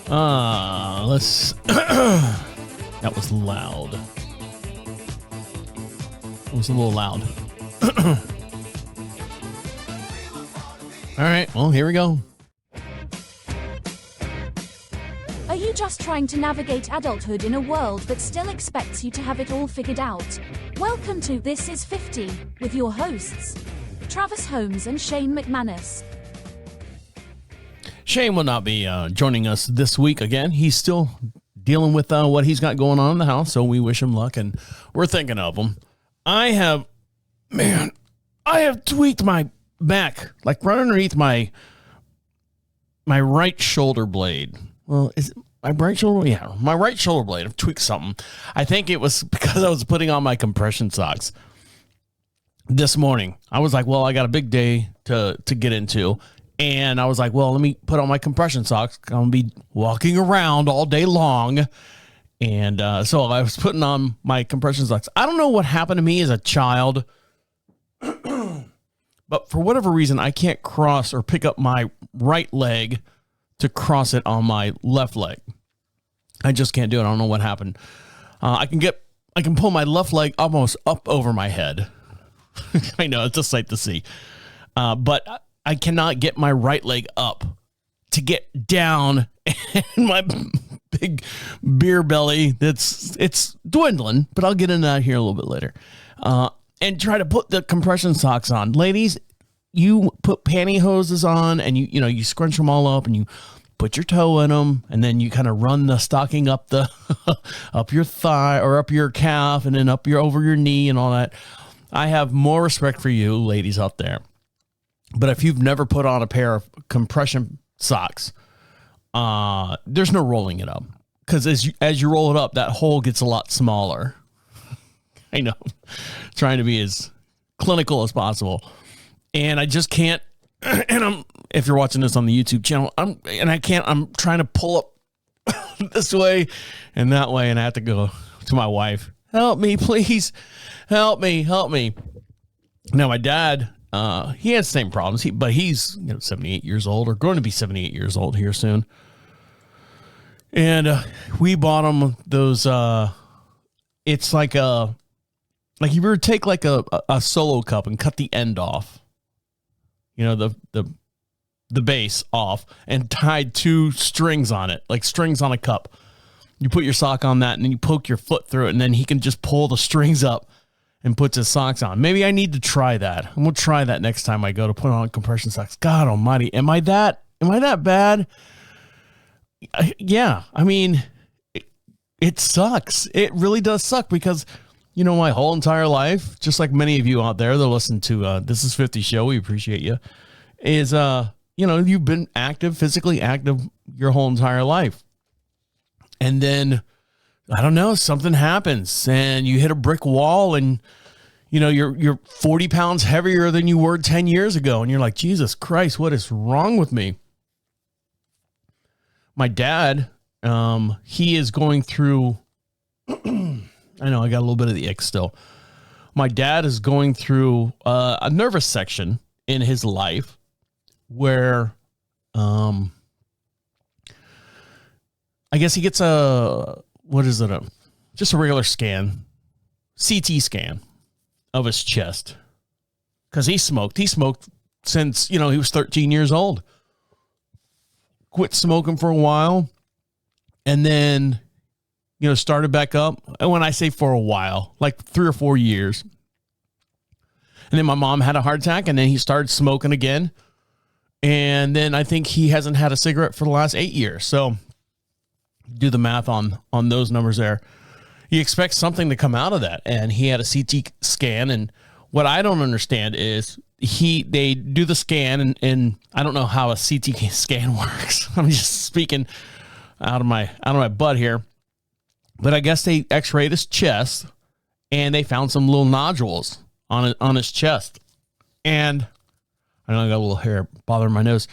Let's. That was loud. It was a little loud. All right, well, here we go. Are you just trying to navigate adulthood in a world that still expects you to have it all figured out? Welcome to This Is 50 with your hosts, Travis Holmes and Shane McManus. Shane will not be joining us this week again. He's still dealing with what he's got going on in the house, so we wish him luck, and we're thinking of him. I have tweaked my back, like right underneath my right shoulder blade. Well, is it my right shoulder? Yeah, my right shoulder blade. I've tweaked something. I think it was because I was putting on my compression socks this morning. I was like, well, I got a big day to get into. And I was like, well, let me put on my compression socks. I'm going to be walking around all day long. And so I was putting on my compression socks. I don't know what happened to me as a child. But for whatever reason, I can't cross or pick up my right leg to cross it on my left leg. I just can't do it. I don't know what happened. I can pull my left leg almost up over my head. I know, it's a sight to see. But I cannot get my right leg up to get down, and my big beer belly, it's dwindling, but I'll get into that here a little bit later. And try to put the compression socks on. Ladies, you put pantyhoses on, and you scrunch them all up, and you put your toe in them, and then you kind of run the stocking up up your thigh or up your calf, and then over your knee and all that. I have more respect for you, ladies out there. But if you've never put on a pair of compression socks, there's no rolling it up, because as you roll it up, that hole gets a lot smaller. I know, trying to be as clinical as possible, and I just can't. And if you're watching this on the YouTube channel, I'm trying to pull up this way and that way, and I have to go to my wife. Help me, please, help me. Now my dad, he has the same problems. But he's 78 years old, or going to be 78 years old here soon. And we bought him those. It's like if you were to take like a Solo cup and cut the end off, the base off, and tied two strings on it, like strings on a cup. You put your sock on that, and then you poke your foot through it, and then he can just pull the strings up and puts his socks on. Maybe I need to try that. I'm gonna try that next time I go to put on compression socks. God Almighty, am I that bad? Yeah, I mean, it sucks. It really does suck, because my whole entire life, just like many of you out there that listen to This Is 50 show, we appreciate you, is you've been physically active your whole entire life. And then, I don't know, something happens and you hit a brick wall, and you're 40 pounds heavier than you were 10 years ago. And you're like, Jesus Christ, what is wrong with me? My dad, he is going through, I know I got a little bit of the ick still. My dad is going through a nervous section in his life where, I guess he gets just a regular scan, CT scan of his chest, because he smoked since, he was 13 years old, quit smoking for a while, and then, started back up. And when I say for a while, like 3 or 4 years, and then my mom had a heart attack, and then he started smoking again. And then I think he hasn't had a cigarette for the last 8 years. So do the math on those numbers there. You expect something to come out of that. And he had a CT scan. And what I don't understand is they do the scan, and I don't know how a CT scan works. I'm just speaking out of my butt here. But I guess they x-rayed his chest, and they found some little nodules on his chest. And I know I got a little hair bothering my nose.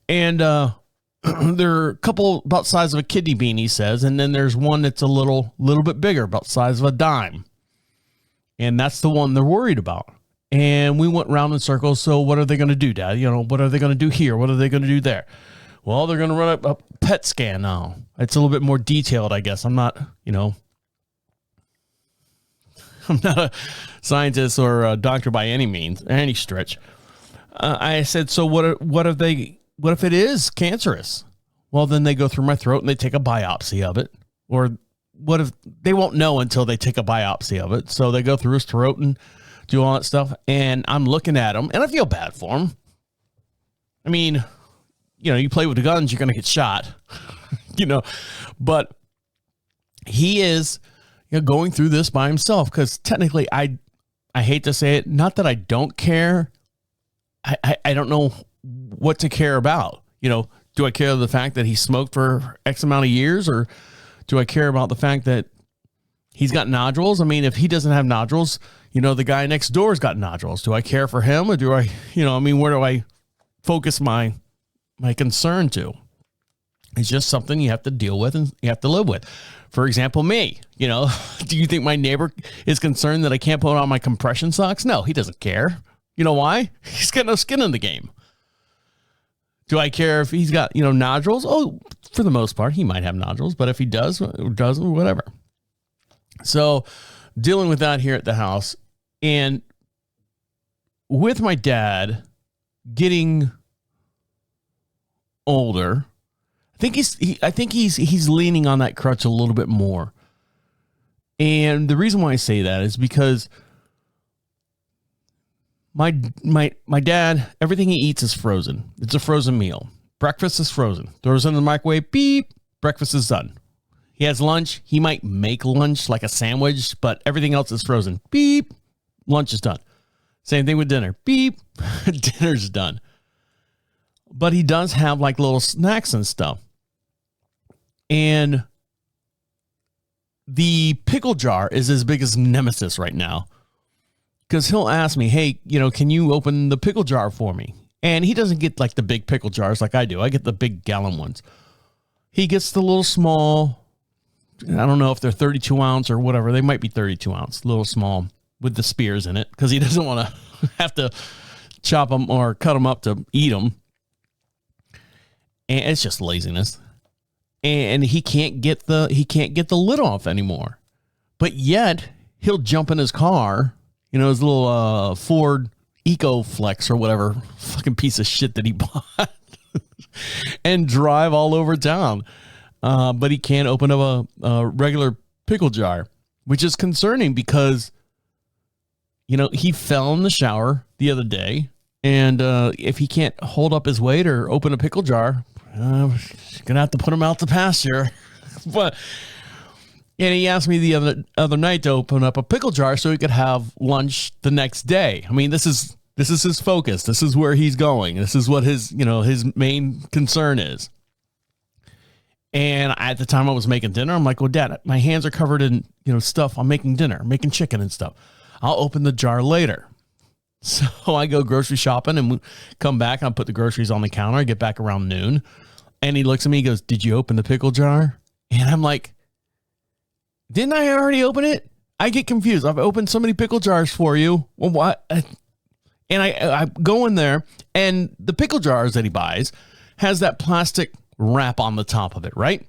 And they're a couple about the size of a kidney bean, he says. And then there's one that's a little bit bigger, about the size of a dime. And that's the one they're worried about. And we went round in circles. So what are they going to do, Dad? What are they going to do here? What are they going to do there? well, they're going to run a PET scan now. It's a little bit more detailed, I guess. I'm not a scientist or a doctor by any means, any stretch. I said, so what if it is cancerous? Well, then they go through my throat and they take a biopsy of it. Or what if they won't know until they take a biopsy of it? So they go through his throat and do all that stuff. And I'm looking at him and I feel bad for him. I mean, you play with the guns, you're going to get shot, but he is going through this by himself. Cause technically I hate to say it, not that I don't care. I don't know what to care about. Do I care the fact that he smoked for X amount of years, or do I care about the fact that he's got nodules? I mean, if he doesn't have nodules, the guy next door's got nodules. Do I care for him, or do I, where do I focus my concern to? It's just something you have to deal with and you have to live with. For example, me, do you think my neighbor is concerned that I can't put on my compression socks? No, he doesn't care. You know why? He's got no skin in the game. Do I care if he's got, nodules? Oh, for the most part, he might have nodules, but if he doesn't, whatever. So dealing with that here at the house, and with my dad getting older, I think he's leaning on that crutch a little bit more. And the reason why I say that is because my dad, everything he eats is frozen. It's a frozen meal. Breakfast is frozen. Throws it in the microwave, beep, breakfast is done. He has lunch. He might make lunch like a sandwich, but everything else is frozen. Beep, lunch is done. Same thing with dinner. Beep, dinner's done. But he does have like little snacks and stuff. And the pickle jar is his biggest nemesis right now. Because he'll ask me, hey, can you open the pickle jar for me? And he doesn't get like the big pickle jars like I do. I get the big gallon ones. He gets the little small, I don't know if they're 32 ounce or whatever. They might be 32 ounce, little small with the spears in it. Because he doesn't want to have to chop them or cut them up to eat them. And it's just laziness. And he can't get the lid off anymore. But yet he'll jump in his car, his little Ford EcoFlex or whatever fucking piece of shit that he bought and drive all over town. But he can't open up a regular pickle jar, which is concerning because, he fell in the shower the other day. And if he can't hold up his weight or open a pickle jar, gonna have to put him out to pasture. And he asked me the other night to open up a pickle jar so he could have lunch the next day. I mean, this is his focus. This is where he's going. This is what his main concern is. And at the time I was making dinner, I'm like, well, Dad, my hands are covered in, stuff. I'm making dinner, making chicken and stuff. I'll open the jar later. So I go grocery shopping and come back. I put the groceries on the counter. I get back around noon. And he looks at me, he goes, did you open the pickle jar? And I'm like, didn't I already open it? I get confused. I've opened so many pickle jars for you. Well, what? And I go in there, and the pickle jars that he buys has that plastic wrap on the top of it, right?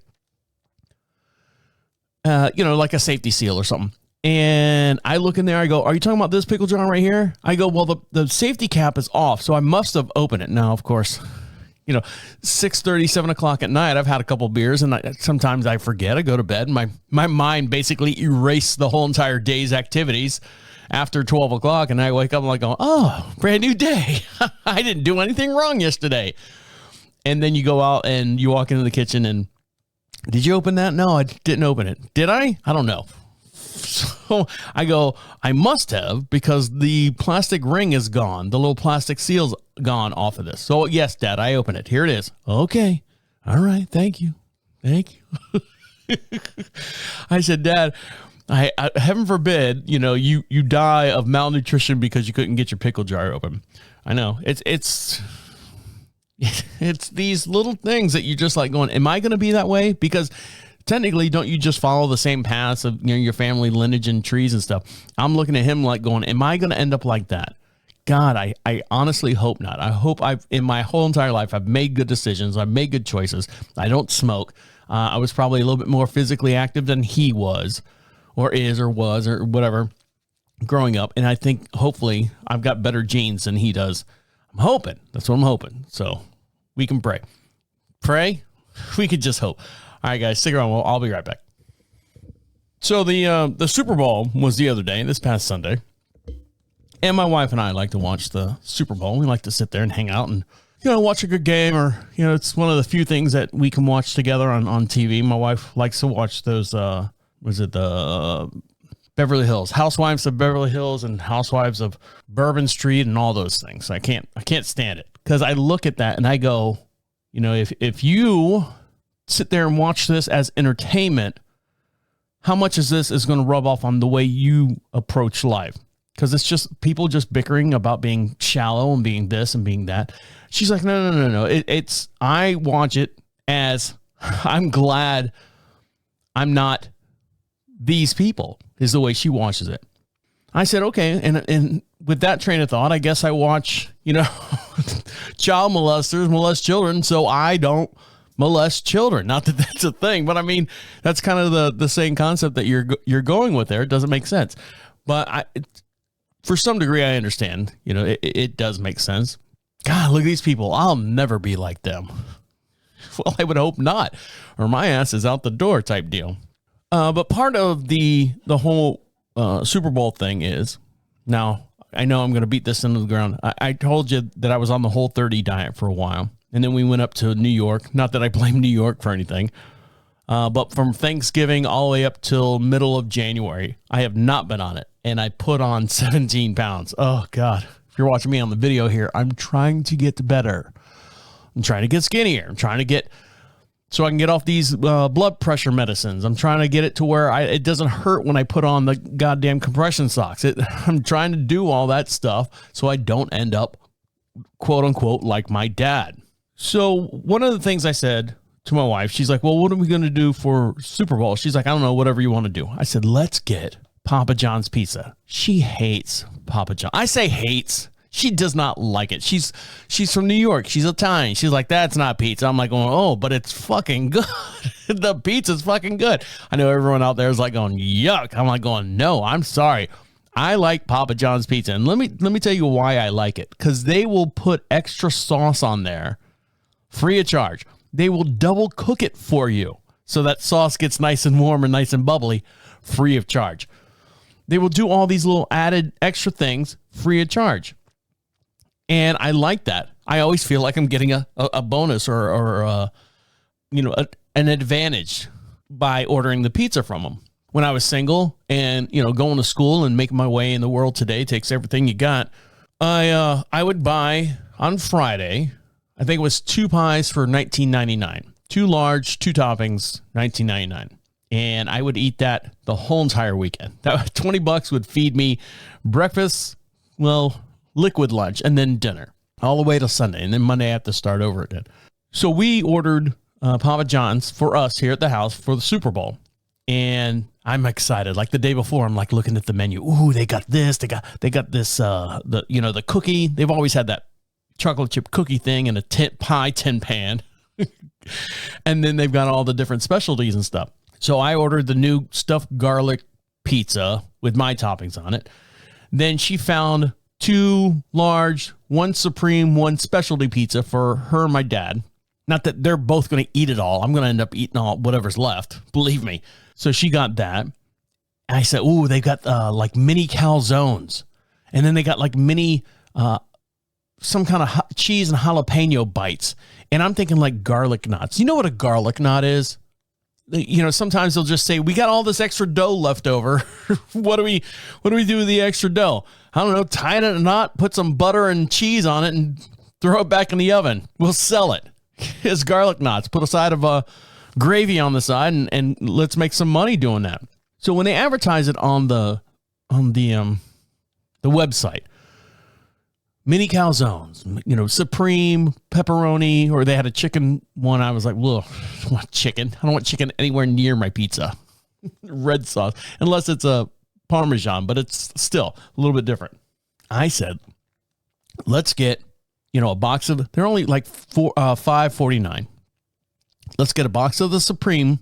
Like a safety seal or something. And I look in there, I go, are you talking about this pickle jar right here? I go, well, the safety cap is off, so I must have opened it. Now, of course, 6:30, 7 o'clock at night, I've had a couple beers, and sometimes I forget. I go to bed, and my mind basically erased the whole entire day's activities after 12 o'clock, and I wake up like, oh, brand new day. I didn't do anything wrong yesterday. And then you go out and you walk into the kitchen, and did you open that? No, I didn't open it. Did I? I don't know. So I go, I must have, because the plastic ring is gone. The little plastic seal's gone off of this. So yes, Dad, I open it. Here it is. Okay. All right. Thank you. I said, Dad, I heaven forbid, you die of malnutrition because you couldn't get your pickle jar open. I know it's these little things that you just like going, am I going to be that way? Because technically, don't you just follow the same paths of your family lineage and trees and stuff? I'm looking at him like going, am I going to end up like that? God, I honestly hope not. I hope in my whole entire life, I've made good decisions. I've made good choices. I don't smoke. I was probably a little bit more physically active than he was or is or was or whatever growing up. And I think hopefully I've got better genes than he does. I'm hoping. That's what I'm hoping. So we can pray. Pray? We could just hope. All right, guys, stick around. I'll be right back. So the Super Bowl was the other day, this past Sunday. And my wife and I like to watch the Super Bowl. We like to sit there and hang out and, watch a good game, or, it's one of the few things that we can watch together on TV. My wife likes to watch those, the Beverly Hills, Housewives of Beverly Hills and Housewives of Bourbon Street and all those things. I can't stand it because I look at that and I go, if you sit there and watch this as entertainment, how much is this going to rub off on the way you approach life? Because it's just people just bickering about being shallow and being this and being that. She's like, no. I watch it as I'm glad I'm not these people, is the way she watches it. I said, okay. And with that train of thought, I guess I watch, child molesters molest children, so I don't molest children. Not that that's a thing, but I mean, that's kind of the same concept that you're going with there. It doesn't make sense. But for some degree, I understand, it does make sense. God, look at these people. I'll never be like them. Well, I would hope not, or my ass is out the door type deal. But part of the whole Super Bowl thing is, now I know I'm going to beat this into the ground. I told you that I was on the Whole30 diet for a while. And then we went up to New York. Not that I blame New York for anything. But from Thanksgiving all the way up till middle of January, I have not been on it. And I put on 17 pounds. Oh, God. If you're watching me on the video here, I'm trying to get better. I'm trying to get skinnier. I'm trying to get so I can get off these blood pressure medicines. I'm trying to get it to where it doesn't hurt when I put on the goddamn compression socks. I'm trying to do all that stuff so I don't end up, quote unquote, like my dad. So one of the things I said to my wife, she's like, well, what are we going to do for Super Bowl? She's like, I don't know, whatever you want to do. I said, let's get Papa John's pizza. She hates Papa John. I say hates. She does not like it. She's from New York. She's Italian. She's like, that's not pizza. I'm like going, oh, but it's fucking good. The pizza's fucking good. I know everyone out there is like going, yuck. I'm like going, no, I'm sorry. I like Papa John's pizza. And let me tell you why I like it. Because they will put extra sauce on there free of charge. They will double cook it for you so that sauce gets nice and warm and nice and bubbly free of charge. They will do all these little added extra things free of charge. And I like that. I always feel like I'm getting a bonus or an advantage by ordering the pizza from them. When I was single and, going to school and making my way in the world today takes everything you got, I would buy on Friday, I think it was 2 pies for $19.99. 2 large, 2 toppings, $19.99. And I would eat that the whole entire weekend. That $20 would feed me breakfast, liquid lunch, and then dinner all the way till Sunday. And then Monday I have to start over again. So we ordered Papa John's for us here at the house for the Super Bowl. And I'm excited. Like the day before, I'm like looking at the menu. Ooh, they got this. They got this, the cookie. They've always had that chocolate chip cookie thing in a pie tin pan. And then they've got all the different specialties and stuff. So I ordered the new stuffed garlic pizza with my toppings on it. Then she found 2 large, 1 supreme, 1 specialty pizza for her and my dad. Not that they're both going to eat it all. I'm going to end up eating all whatever's left. Believe me. So she got that. And I said, ooh, they got like mini calzones. And then they got like mini, some kind of cheese and jalapeno bites. And I'm thinking like garlic knots. You know what a garlic knot is? Sometimes they'll just say, we got all this extra dough left over. What do we do with the extra dough? I don't know. Tie it in a knot, put some butter and cheese on it and throw it back in the oven. We'll sell it. It's garlic knots. Put a side of gravy on the side and let's make some money doing that. So when they advertise it on the website, mini calzones, supreme pepperoni, or they had a chicken one. I was like, well, I don't want chicken. I don't want chicken anywhere near my pizza. Red sauce, unless it's a Parmesan, but it's still a little bit different. I said, let's get, a box of, they're only like $5.49. Let's get a box of the Supreme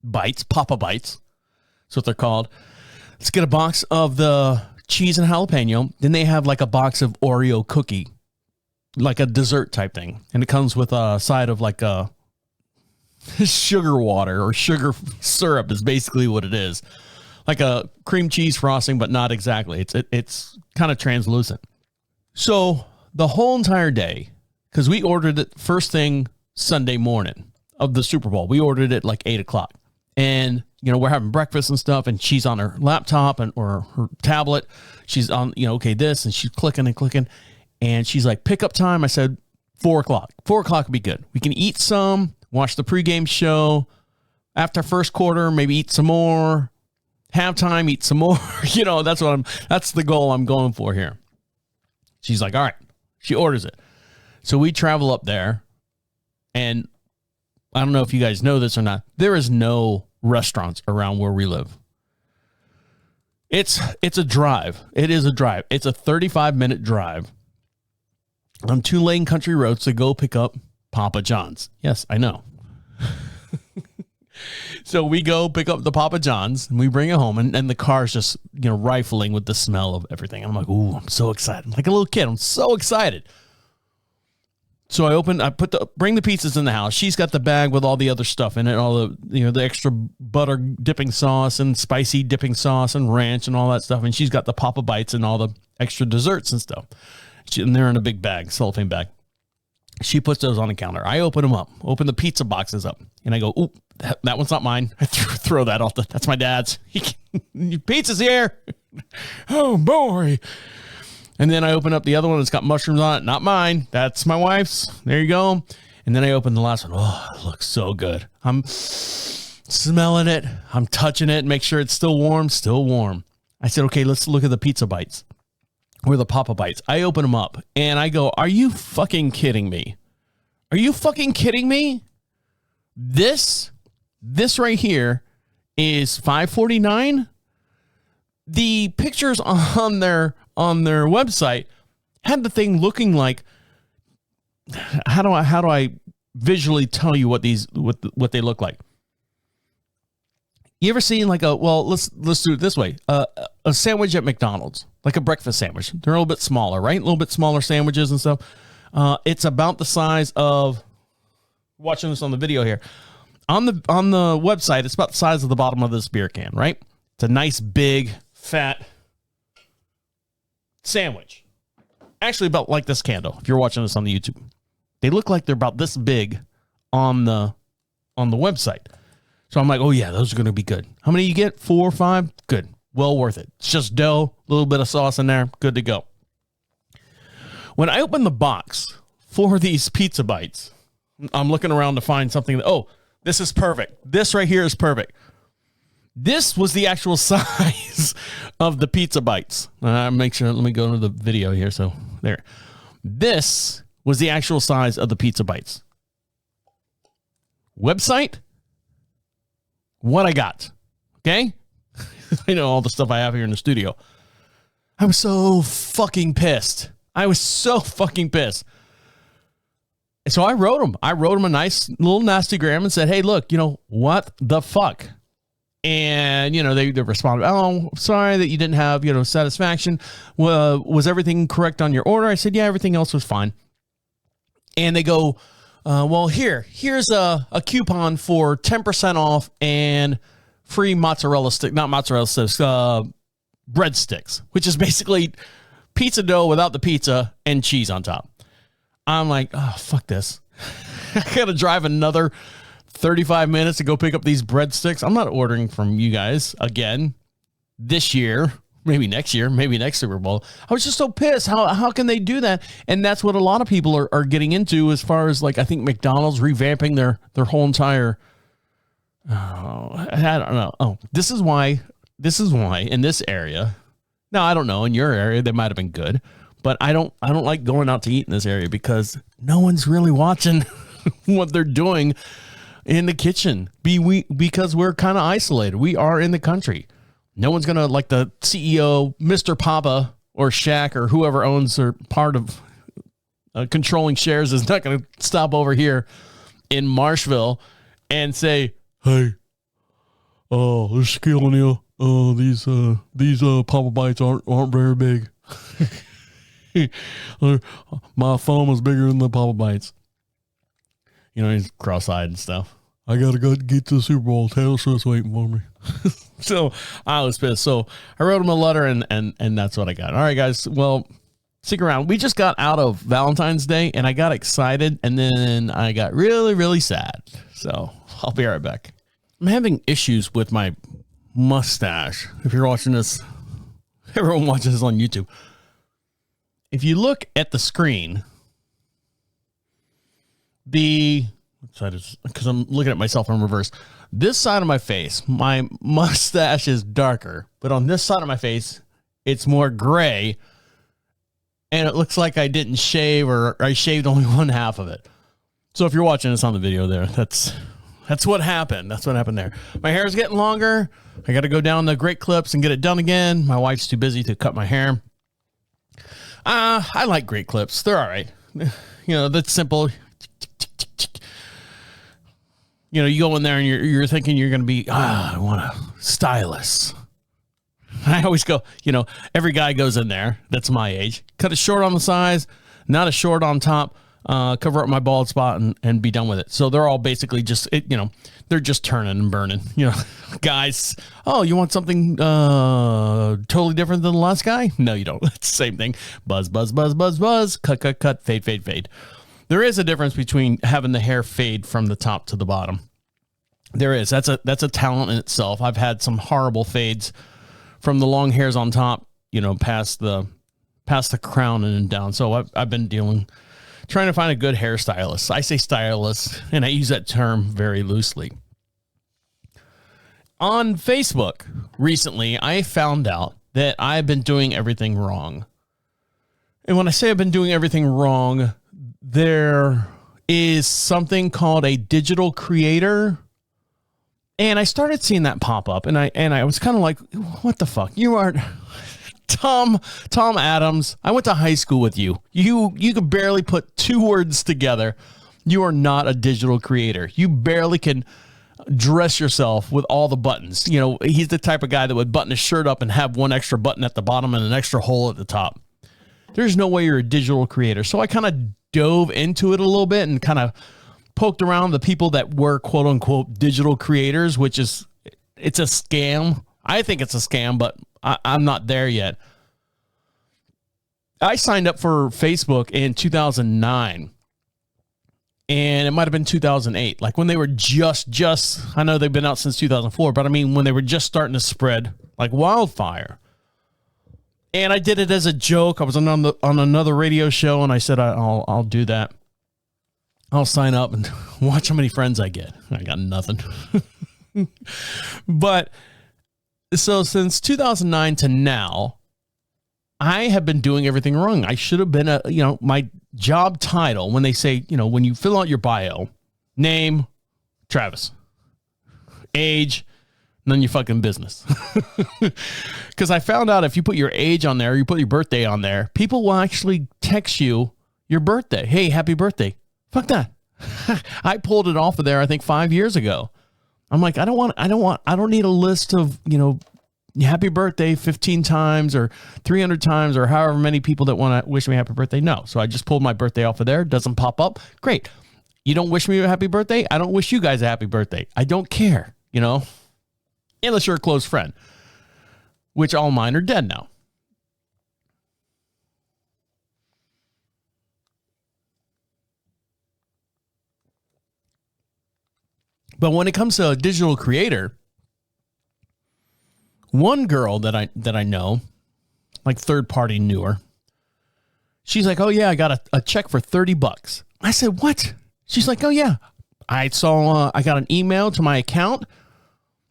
Bites, Papa Bites. That's what they're called. Let's get a box of the cheese and jalapeno. Then they have like a box of Oreo cookie, like a dessert type thing. And it comes with a side of like a sugar water or sugar syrup is basically what it is. Like a cream cheese frosting, but not exactly. It's kind of translucent. So the whole entire day, because we ordered it first thing Sunday morning of the Super Bowl. We ordered it like 8 o'clock. And, we're having breakfast and stuff, and she's on her laptop or her tablet. She's on, okay, this, and she's clicking and clicking. And she's like, pick up time. I said, 4 o'clock. 4 o'clock would be good. We can eat some, watch the pregame show. After first quarter, maybe eat some more. Halftime, eat some more. That's the goal I'm going for here. She's like, all right. She orders it. So we travel up there, and I don't know if you guys know this or not. There is no restaurants around where we live. It's a drive. It is a drive. It's a 35-minute drive on 2 lane country roads to go pick up Papa John's. Yes, I know. So we go pick up the Papa John's and we bring it home, and the car's just, rifling with the smell of everything. I'm like, ooh, I'm so excited. I'm like a little kid. I'm so excited. So I bring the pizzas in the house. She's got the bag with all the other stuff in it, all the, the extra butter dipping sauce and spicy dipping sauce and ranch and all that stuff. And she's got the Papa Bites and all the extra desserts and stuff. And they're in a big bag, cellophane bag. She puts those on the counter. I open them up, open the pizza boxes up, and I go, ooh, that one's not mine. I throw that off. That's my dad's. Pizza's here. Oh, boy. And then I open up the other one that's got mushrooms on it. Not mine. That's my wife's. There you go. And then I open the last one. Oh, it looks so good. I'm smelling it. I'm touching it. Make sure it's still warm. Still warm. I said, okay, let's look at the pizza bites. Or the Papa Bites. I open them up and I go, are you fucking kidding me? Are you fucking kidding me? This right here is $5.49. The pictures on their website had the thing looking like, how do I visually tell you what they look like? You ever seen like let's do it this way. A sandwich at McDonald's, like a breakfast sandwich. They're a little bit smaller, right? A little bit smaller sandwiches and stuff. It's about the size of, watching this on the video here. On the website, it's about the size of the bottom of this beer can, right? It's a nice big fat sandwich. Actually about like this candle, if you're watching this on the YouTube. They look like they're about this big on the website. So I'm like, oh yeah, those are going to be good. How many you get? 4 or 5? Good. Well worth it. It's just dough, a little bit of sauce in there. Good to go. When I open the box for these pizza bites, I'm looking around to find something this is perfect. This right here is perfect. This was the actual size of the pizza bites. Make sure, let me go to the video here. So there. This was the actual size of the pizza bites. Website, what I got. Okay? I know all the stuff I have here in the studio. I was so fucking pissed. So I wrote them. A nice little nastygram and said, hey, look, what the fuck? And, they responded, oh, sorry that you didn't have, satisfaction. Was everything correct on your order? I said, yeah, everything else was fine. And they go, well, here's a coupon for 10% off and free breadsticks, which is basically pizza dough without the pizza and cheese on top. I'm like, oh, fuck this. I got to drive another 35 minutes to go pick up these breadsticks. I'm not ordering from you guys again this year, maybe next year, maybe next Super Bowl. I was just so pissed. How can they do that? And that's what a lot of people are getting into as far as like, I think McDonald's revamping their whole entire, I don't know. Oh, this is why in this area, now I don't know, in your area, they might've been good, but I don't like going out to eat in this area because no one's really watching what they're doing in the kitchen. Because we're kind of isolated. We are in the country. No one's going to, like the CEO, Mr. Papa, or Shaq or whoever owns or part of controlling shares is not going to stop over here in Marshville and say, hey, just killing you. These Papa Bites aren't very big. My thumb is bigger than the Papa Bites. You know, he's cross-eyed and stuff. I gotta go get to the Super Bowl. Taylor Swift's waiting for me. So I was pissed. So I wrote him a letter, and that's what I got. All right, guys. Well, stick around. We just got out of Valentine's Day, and I got excited, and then I got really, really sad. So I'll be right back. I'm having issues with my mustache. If you're watching this, everyone watches this on YouTube. If you look at the screen, because I'm looking at myself in reverse, this side of my face, my mustache is darker, but on this side of my face, it's more gray, and it looks like I didn't shave, or I shaved only one half of it. So if you're watching this on the video there, that's what happened. That's what happened there. My hair is getting longer. I got to go down the great clips and get it done again. My wife's too busy to cut my hair. I like great clips. They're all right. You know, that's simple. You know, you go in there and you're thinking you're going to be, I want a stylist. I always go, you know, every guy goes in there that's my age. Cut it short on the sides, not a short on top, cover up my bald spot and be done with it. So they're all basically just, they're just turning and burning. You know, guys, oh, you want something totally different than the last guy? No, you don't. It's the same thing. Buzz, buzz, buzz, buzz, buzz, cut, fade, fade, fade. There is a difference between having the hair fade from the top to the bottom. There is. That's a talent in itself. I've had some horrible fades from the long hairs on top, you know, past the crown and down. So I've been trying to find a good hairstylist. I say stylist, and I use that term very loosely. On Facebook recently, I found out that I've been doing everything wrong. And when I say I've been doing everything wrong, there is something called a digital creator. And I started seeing that pop up, and I was kind of like, what the fuck? You are Tom Adams. I went to high school with you. You could barely put two words together. You are not a digital creator. You barely can dress yourself with all the buttons. You know, he's the type of guy that would button his shirt up and have one extra button at the bottom and an extra hole at the top. There's no way you're a digital creator. So I kind of dove into it a little bit and kind of poked around the people that were quote unquote digital creators, which is, it's a scam. I think it's a scam, but I'm not there yet. I signed up for Facebook in 2009, and it might have been 2008. Like when they were just, I know they've been out since 2004, but I mean, when they were just starting to spread like wildfire. And I did it as a joke. I was on another radio show, and I said, I'll do that. I'll sign up and watch how many friends I get. I got nothing. But so since 2009 to now, I have been doing everything wrong. I should have been my job title, when they say, when you fill out your bio, name, Travis, age, and then your fucking business. Because I found out if you put your age on there, or you put your birthday on there, people will actually text you your birthday. Hey, happy birthday. Fuck that. I pulled it off of there, I think 5 years ago. I'm like, I don't need a list of, happy birthday 15 times or 300 times or however many people that want to wish me happy birthday. No. So I just pulled my birthday off of there. It doesn't pop up. Great. You don't wish me a happy birthday. I don't wish you guys a happy birthday. I don't care, unless you're a close friend, which all mine are dead now. But when it comes to a digital creator, one girl that I know, like third party knew her. She's like, oh yeah, I got a check for $30. I said, what? She's like, oh yeah. I saw, I got an email to my account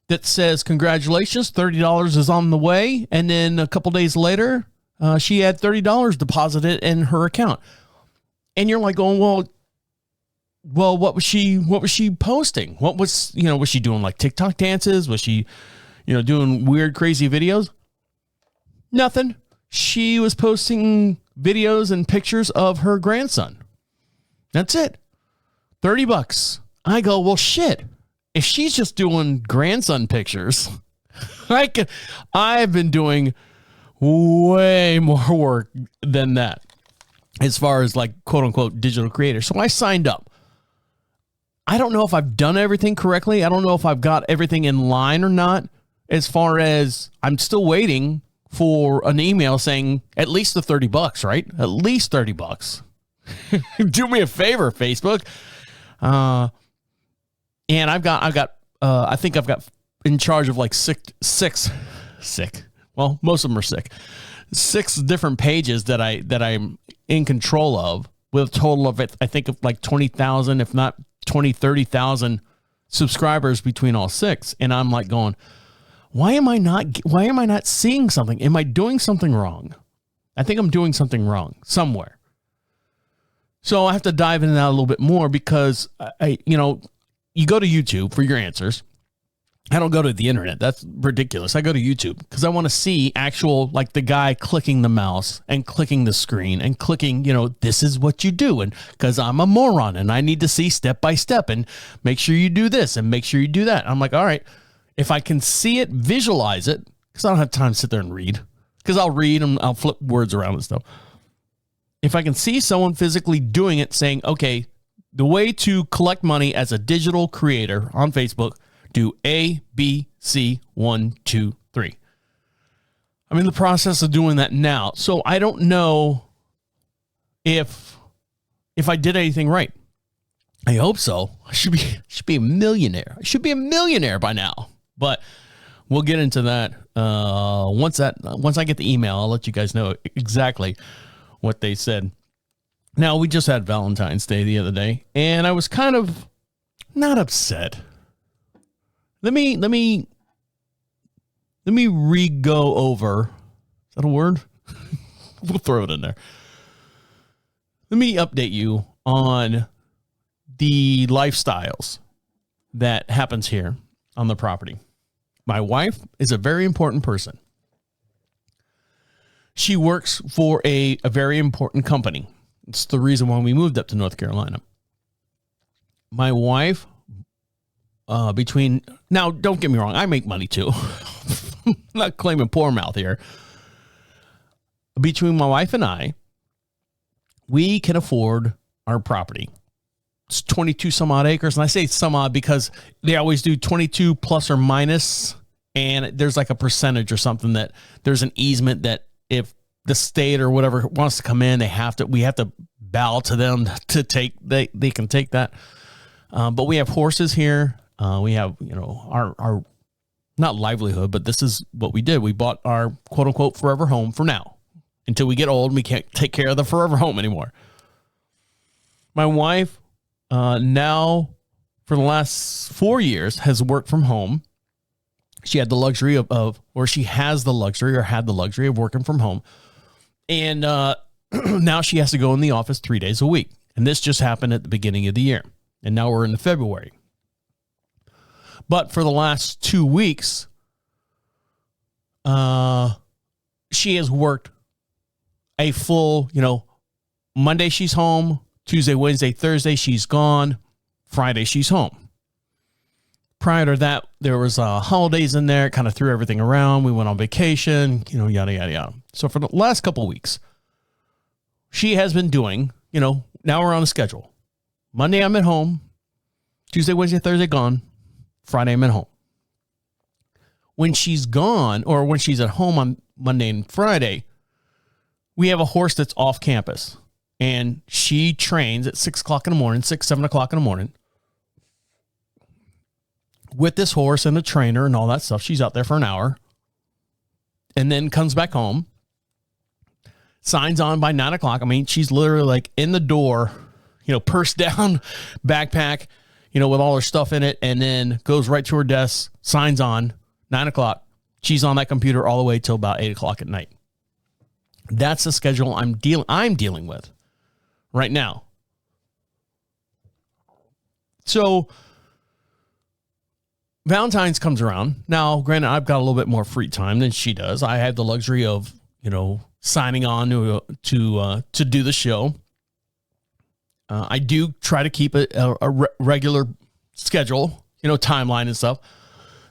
that says, congratulations, $30 is on the way. And then a couple days later, she had $30 deposited in her account. And you're like going, well, what was she posting? What was, was she doing like TikTok dances? Was she, doing weird, crazy videos? Nothing. she was posting videos and pictures of her grandson. That's it. $30. I go, well, shit. If she's just doing grandson pictures, I've been doing way more work than that as far as like quote unquote digital creator. So I signed up. I don't know if I've done everything correctly. I don't know if I've got everything in line or not. As far as I'm still waiting for an email saying at least the $30, right? At least $30. Do me a favor, Facebook. And I think I've got in charge of like six. Well, most of them are sick. 6 different pages that I'm in control of with a total of it. I think of like 20,000, if not 30,000 subscribers between all 6. And I'm like going, why am I not seeing something? Am I doing something wrong? I think I'm doing something wrong somewhere. So I have to dive into that a little bit more because you go to YouTube for your answers. I don't go to the internet. That's ridiculous. I go to YouTube because I want to see actual, like the guy clicking the mouse and clicking the screen and clicking, this is what you do. And because I'm a moron and I need to see step by step and make sure you do this and make sure you do that. I'm like, all right, if I can see it, visualize it, because I don't have time to sit there and read, because I'll read and I'll flip words around and stuff. If I can see someone physically doing it, saying, okay, the way to collect money as a digital creator on Facebook, do A, B, C, 1, 2, 3. I'm in the process of doing that now. So I don't know if I did anything right. I hope so. I should be a millionaire. I should be a millionaire by now. But we'll get into that. Once I get the email, I'll let you guys know exactly what they said. Now, we just had Valentine's Day the other day, and I was kind of not upset. Let me re-go over. Is that a word? We'll throw it in there. Let me update you on the lifestyles that happens here on the property. My wife is a very important person. She works for a very important company. It's the reason why we moved up to North Carolina. My wife, now, don't get me wrong, I make money too. I'm not claiming poor mouth here. Between my wife and I, we can afford our property. It's 22 some odd acres. And I say some odd because they always do 22 plus or minus. And there's like a percentage or something that there's an easement that if the state or whatever wants to come in, we have to bow to them to take, they can take that. But we have horses here. We have, our not livelihood, but this is what we did. We bought our quote unquote forever home for now until we get old and we can't take care of the forever home anymore. My wife, now for the last 4 years has worked from home. She had the luxury she has the luxury or had the luxury of working from home. And, now she has to go in the office 3 days a week. And this just happened at the beginning of the year. And now we're into February. But for the last 2 weeks, she has worked a full, Monday she's home, Tuesday, Wednesday, Thursday she's gone, Friday she's home. Prior to that, there was holidays in there, kind of threw everything around. We went on vacation, yada, yada, yada. So for the last couple of weeks, she has been doing, now we're on the schedule. Monday, I'm at home. Tuesday, Wednesday, Thursday, gone. Friday, I'm at home. When she's gone, or when she's at home on Monday and Friday, we have a horse that's off campus. And she trains at 6 o'clock in the morning, 7 o'clock in the morning. With this horse and the trainer and all that stuff. She's out there for an hour. And then comes back home. Signs on by 9 o'clock. I mean, she's literally like in the door, purse down, backpack, with all her stuff in it, and then goes right to her desk, signs on, 9 o'clock. She's on that computer all the way till about 8 o'clock at night. That's the schedule I'm dealing with right now. So Valentine's comes around. Now, granted, I've got a little bit more free time than she does. I have the luxury of, signing on to do the show. I do try to keep a regular schedule, timeline and stuff.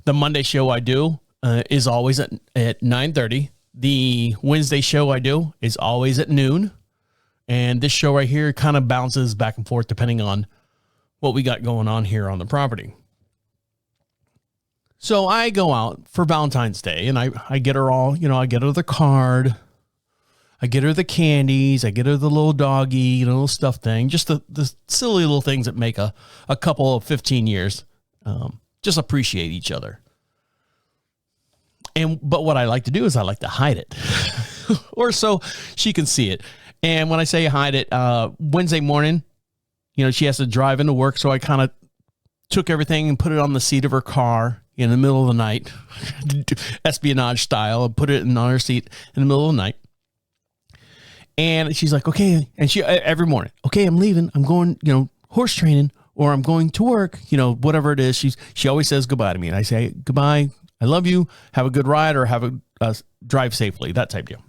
The Monday show I do is always at 9:30. The Wednesday show I do is always at noon. And this show right here kind of bounces back and forth depending on what we got going on here on the property. So I go out for Valentine's Day and I get her all, I get her the card. I get her the candies. I get her the little doggy, little stuffed thing. Just the silly little things that make a couple of 15 years just appreciate each other. But what I like to do is I like to hide it. Or so she can see it. And when I say hide it, Wednesday morning, she has to drive into work. So I kind of took everything and put it on the seat of her car in the middle of the night, espionage style, and put it on her seat in the middle of the night. And she's like, okay. And she, every morning, okay, I'm leaving. I'm going, horse training, or I'm going to work, whatever it is. She always says goodbye to me. And I say, goodbye. I love you. Have a good ride, or have a drive safely, that type deal.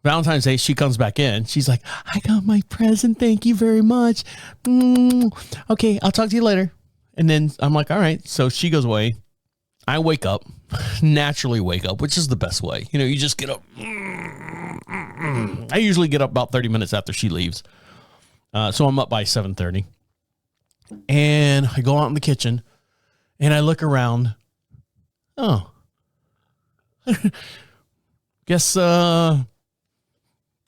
Valentine's Day, she comes back in. She's like, I got my present. Thank you very much. Okay, I'll talk to you later. And then I'm like, all right. So she goes away. I wake up, naturally wake up, which is the best way. You just get up. I usually get up about 30 minutes after she leaves. So I'm up by 7:30. And I go out in the kitchen and I look around. Oh. Guess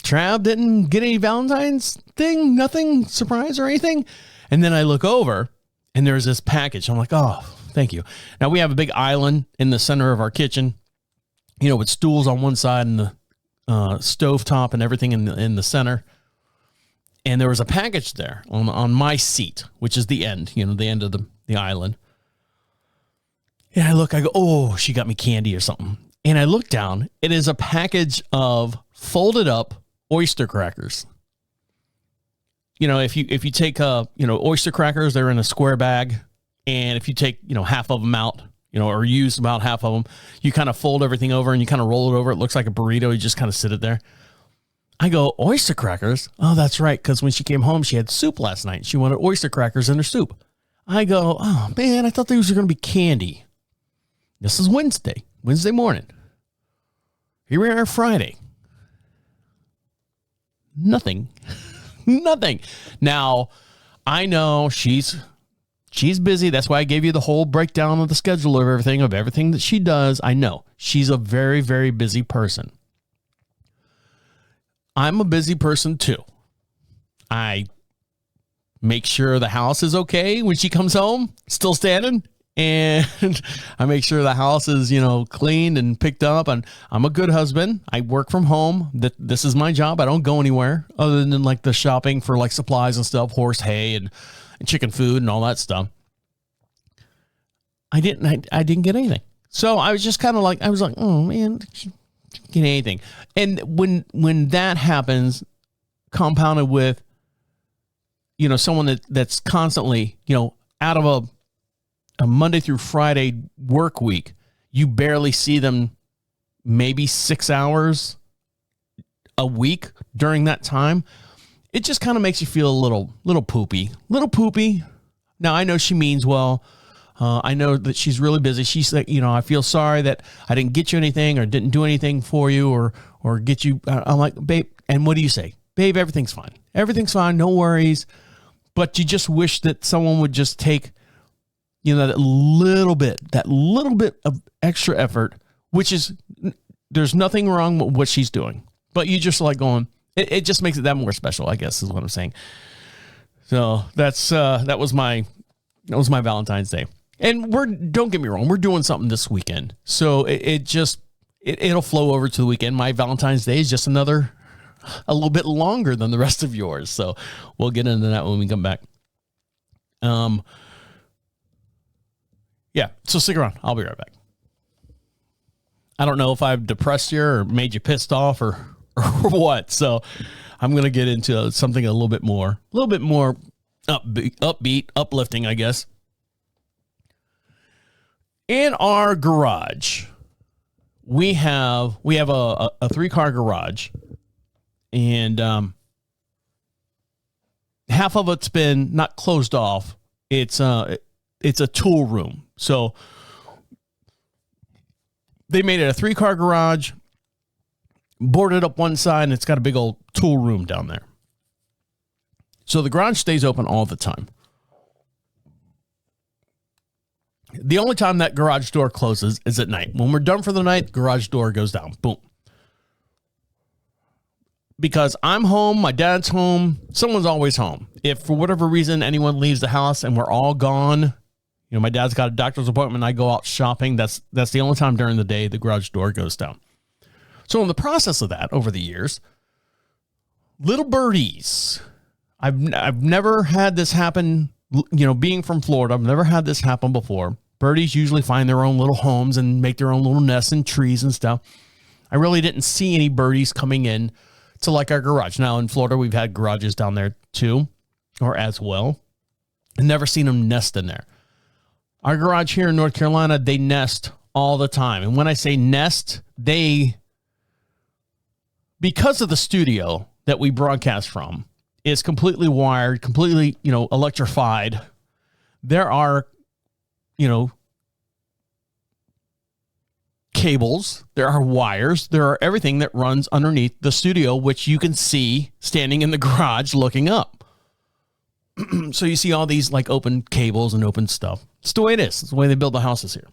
Trav didn't get any Valentine's thing, nothing, surprise or anything. And then I look over and there's this package. I'm like, oh, thank you. Now we have a big island in the center of our kitchen, with stools on one side and the stovetop and everything in the center. And there was a package there on my seat, which is the end, the end of the island. And I look, I go, oh, she got me candy or something. And I look down, it is a package of folded up oyster crackers. If you take oyster crackers, they're in a square bag. And if you take, half of them out, or use about half of them, you kind of fold everything over and you kind of roll it over. It looks like a burrito. You just kind of sit it there. I go, oyster crackers? Oh, that's right. Because when she came home, she had soup last night. She wanted oyster crackers in her soup. I go, oh, man, I thought these were going to be candy. This is Wednesday morning. Here we are Friday. Nothing. Nothing. Now, I know she's busy. That's why I gave you the whole breakdown of the schedule of everything that she does. I know she's a very, very busy person. I'm a busy person too. I make sure the house is okay when she comes home, still standing. And I make sure the house is, cleaned and picked up. And I'm a good husband. I work from home. This is my job. I don't go anywhere other than like the shopping for like supplies and stuff, horse hay and chicken food and all that stuff. I didn't get anything. So I was just kind of like, oh man, didn't get anything. And when that happens, compounded with, someone that's constantly, out of a Monday through Friday work week, you barely see them maybe 6 hours a week during that time. It just kind of makes you feel a little poopy. Now I know she means well. I know that she's really busy. She's like, I feel sorry that I didn't get you anything or didn't do anything for you or get you. I'm like, babe, and what do you say? Babe, everything's fine. Everything's fine. No worries. But you just wish that someone would just take, that little bit of extra effort, which is, there's nothing wrong with what she's doing, but you just like going, it just makes it that more special, I guess is what I'm saying. So that was my Valentine's Day. And don't get me wrong, we're doing something this weekend. So it'll flow over to the weekend. My Valentine's Day is just a little bit longer than the rest of yours. So we'll get into that when we come back. Yeah, so stick around. I'll be right back. I don't know if I've depressed you or made you pissed off or what. So I'm going to get into something a little bit more upbeat, uplifting, I guess. In our garage, we have a 3-car garage, and half of it's been not closed off. It's a tool room. So they made it a 3-car garage, boarded up one side, and it's got a big old tool room down there. So the garage stays open all the time. The only time that garage door closes is at night. When we're done for the night, the garage door goes down. Boom. Because I'm home, my dad's home, someone's always home. If for whatever reason anyone leaves the house and we're all gone, my dad's got a doctor's appointment, I go out shopping, that's the only time during the day the garage door goes down. So in the process of that, over the years, little birdies, I've never had this happen, being from Florida, I've never had this happen before. Birdies usually find their own little homes and make their own little nests in trees and stuff. I really didn't see any birdies coming in to like our garage. Now in Florida, we've had garages down there too, or as well. I've never seen them nest in there. Our garage here in North Carolina, they nest all the time. And when I say nest, because of the studio that we broadcast from, is completely wired, completely, electrified. There are, cables, there are wires, there are everything that runs underneath the studio, which you can see standing in the garage looking up. So you see all these like open cables and open stuff. It's the way it is. It's the way they build the houses here.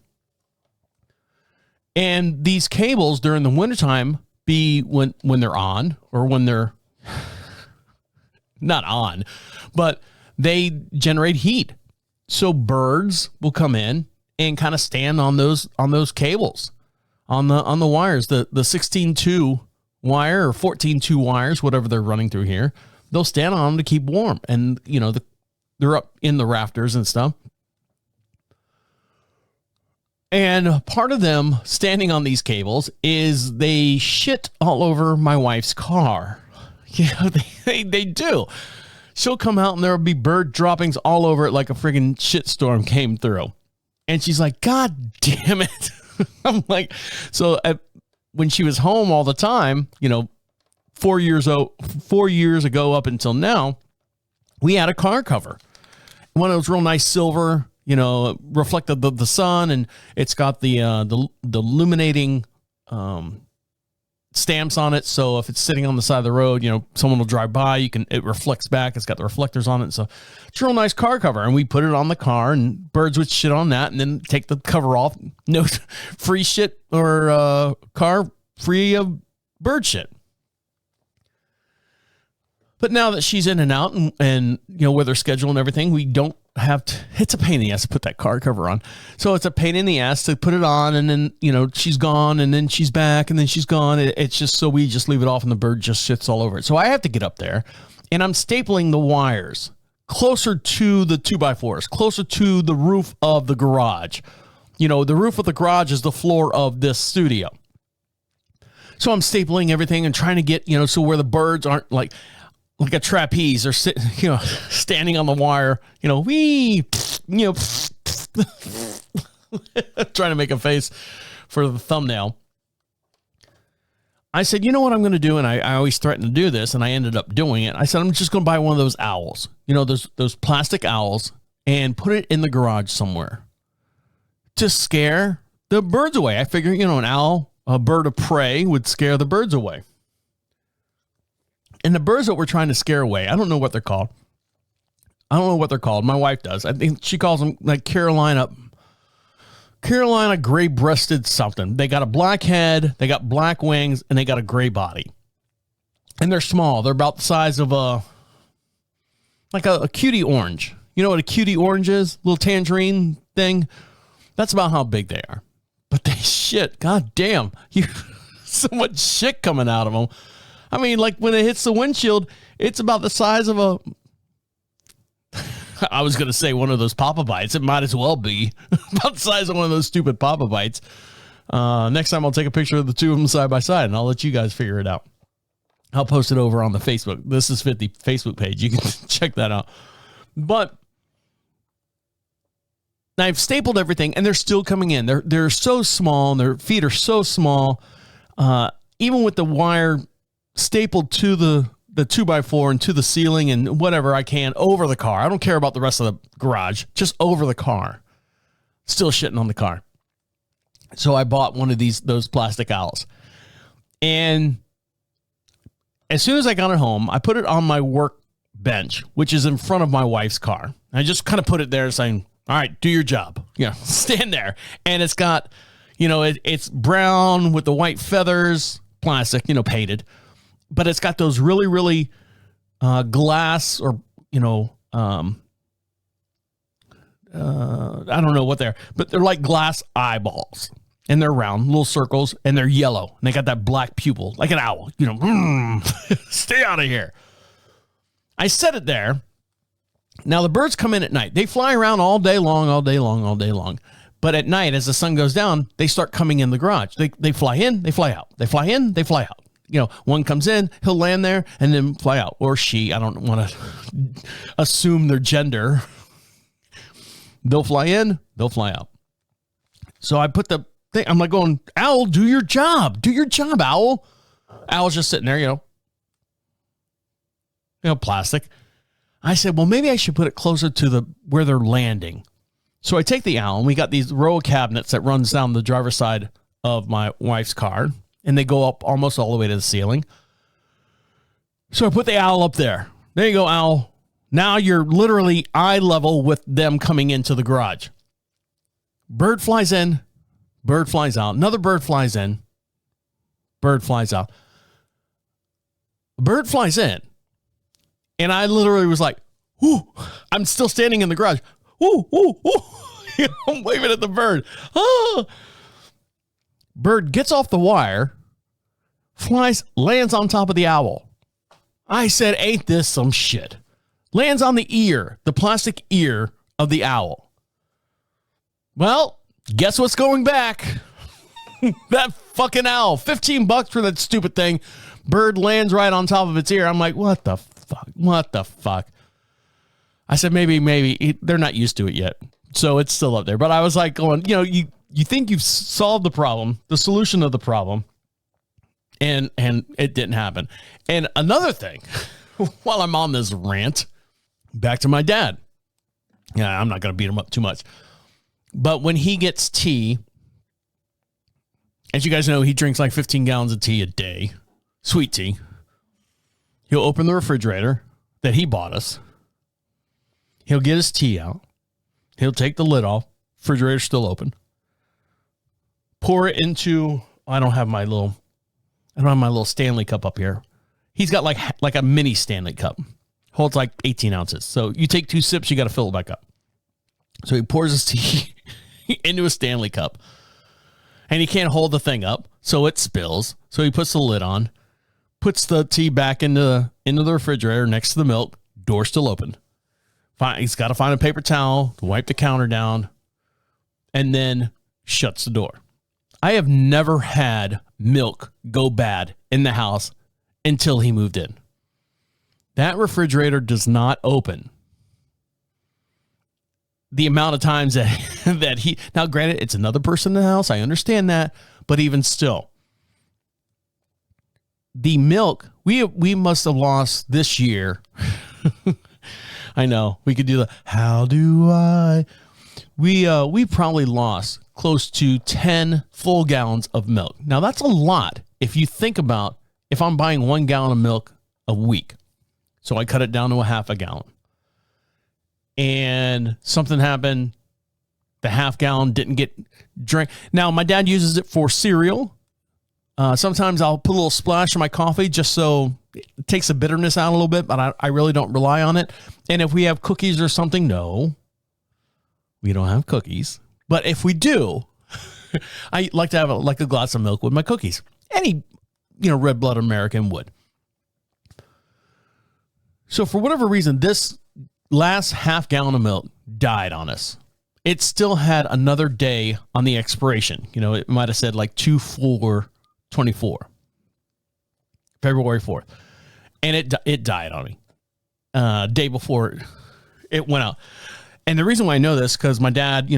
And these cables during the wintertime when they're on, or when they're not on, but they generate heat. So birds will come in and kind of stand on those cables, on the wires, the 16-2 wire or 14-2 wires, whatever they're running through here. They'll stand on them to keep warm, and they're up in the rafters and stuff. And part of them standing on these cables is they shit all over my wife's car. They do. She'll come out and there'll be bird droppings all over it like a friggin' shitstorm came through. And she's like, God damn it. I'm like, when she was home all the time, 4 years ago up until now, we had a car cover. One of those real nice silver, reflected the sun, and it's got the illuminating stamps on it. So if it's sitting on the side of the road, someone will drive by, it reflects back. It's got the reflectors on it. So it's a real nice car cover. And we put it on the car, and birds would shit on that and then take the cover off. No free shit, or car free of bird shit. But now that she's in and out and with her schedule and everything, we don't have to, it's a pain in the ass to put that car cover on. So it's a pain in the ass to put it on, and then, she's gone, and then she's back, and then she's gone. It's just, so we just leave it off, and the bird just shits all over it. So I have to get up there, and I'm stapling the wires closer to the 2x4s, closer to the roof of the garage. The roof of the garage is the floor of this studio. So I'm stapling everything and trying to get, so where the birds aren't like a trapeze, or sitting, standing on the wire, trying to make a face for the thumbnail. I said, you know what I'm going to do? And I always threaten to do this, and I ended up doing it. I said, I'm just going to buy one of those owls, those plastic owls, and put it in the garage somewhere to scare the birds away. I figure, an owl, a bird of prey, would scare the birds away. And the birds that we're trying to scare away, I don't know what they're called. My wife does. I think she calls them like Carolina gray-breasted something. They got a black head, they got black wings, and they got a gray body. And they're small. They're about the size of a cutie orange. You know what a cutie orange is? Little tangerine thing. That's about how big they are. But they shit. God damn. So much shit coming out of them. I mean, like when it hits the windshield, it's about the size of I was going to say one of those Papa Bites. It might as well be about the size of one of those stupid Papa Bites. Next time I'll take a picture of the two of them side by side, and I'll let you guys figure it out. I'll post it over on the Facebook. This is 50 Facebook page. You can check that out. But I've stapled everything, and they're still coming in. They're so small, and their feet are so small. Even with the wire stapled to the 2x4 and to the ceiling and whatever I can over the car. I don't care about the rest of the garage, just over the car. Still shitting on the car. So I bought one of those plastic owls. And as soon as I got it home, I put it on my work bench, which is in front of my wife's car. I just kind of put it there saying, all right, do your job. Stand there. And it's got, it's brown with the white feathers, plastic, painted. But it's got those really, really glass or, I don't know what they're, but they're like glass eyeballs. And they're round, little circles, and they're yellow. And they got that black pupil, like an owl. Stay out of here. I set it there. Now, the birds come in at night. They fly around all day long, all day long, all day long. But at night, as the sun goes down, they start coming in the garage. They fly in, they fly out. They fly in, they fly out. One comes in, he'll land there, and then fly out. Or she, I don't want to assume their gender. They'll fly in, they'll fly out. So I put the thing, I'm like going, owl, do your job. Do your job, owl. Owl's just sitting there, plastic. I said, well, maybe I should put it closer to where they're landing. So I take the owl, and we got these row of cabinets that runs down the driver's side of my wife's car, and they go up almost all the way to the ceiling. So I put the owl up there. There you go, owl. Now you're literally eye level with them coming into the garage. Bird flies in, bird flies out. Another bird flies in, bird flies out. Bird flies in. And I literally was like, whoo, I'm still standing in the garage. Whoo, whoo, whoo. I'm waving at the bird. Ah. Bird gets off the wire, flies, lands on top of the owl. I said, ain't this some shit? Lands on the ear, the plastic ear of the owl. Well, guess what's going back? That fucking owl. $15 for that stupid thing. Bird lands right on top of its ear. I'm like, what the fuck? What the fuck? I said, maybe they're not used to it yet. So it's still up there. But I was like going, you think you've solved the problem, the solution of the problem, and it didn't happen. And another thing, while I'm on this rant, back to my dad. Yeah, I'm not going to beat him up too much. But when he gets tea, as you guys know, he drinks like 15 gallons of tea a day, sweet tea. He'll open the refrigerator that he bought us. He'll get his tea out. He'll take the lid off. Refrigerator's still open. Pour it into, I don't have my little Stanley cup up here. He's got like a mini Stanley cup. Holds like 18 ounces. So you take 2 sips, you got to fill it back up. So he pours his tea into a Stanley cup. And he can't hold the thing up, so it spills. So he puts the lid on. Puts the tea back into the refrigerator next to the milk. Door still open. He's got to find a paper towel to wipe the counter down, and then shuts the door. I have never had milk go bad in the house until he moved in. That refrigerator does not open. The amount of times that he, now granted, it's another person in the house. I understand that, but even still. The milk, we must have lost this year. I know, we could do the, how do I? We probably lost close to 10 full gallons of milk. Now, that's a lot if you think about if I'm buying 1 gallon of milk a week. So I cut it down to a half a gallon. And something happened. The half gallon didn't get drank. Now, my dad uses it for cereal. Sometimes I'll put a little splash in my coffee just so it takes the bitterness out a little bit, but I really don't rely on it. And if we have cookies or something, no, we don't have cookies. But if we do, I like to have a glass of milk with my cookies. Any, red-blooded American would. So for whatever reason, this last half gallon of milk died on us. It still had another day on the expiration. It might have said like 2/4/24, February 4th. And it died on me day before it went out. And the reason why I know this, because my dad,